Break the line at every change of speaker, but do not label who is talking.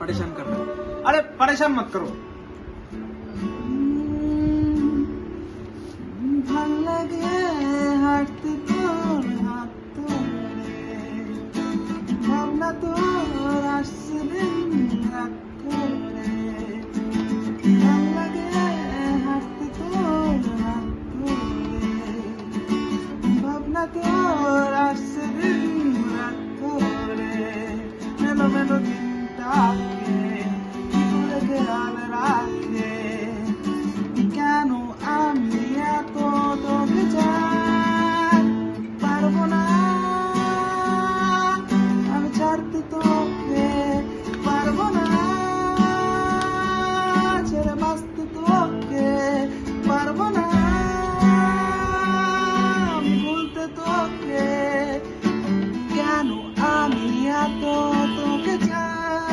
परेशान कर रहा है। अरे परेशान मत करो।
ভাল লাগে হাঁটতে তোর হাত ধরে, ভাবনা তোর আসছে দিন রাত ধরে। ভাল লাগে হাঁটতে তোর হাত ধরে, ভাবনা তোর আসছে দিন রাত ধরে। মেলো মেলো দিনটাকে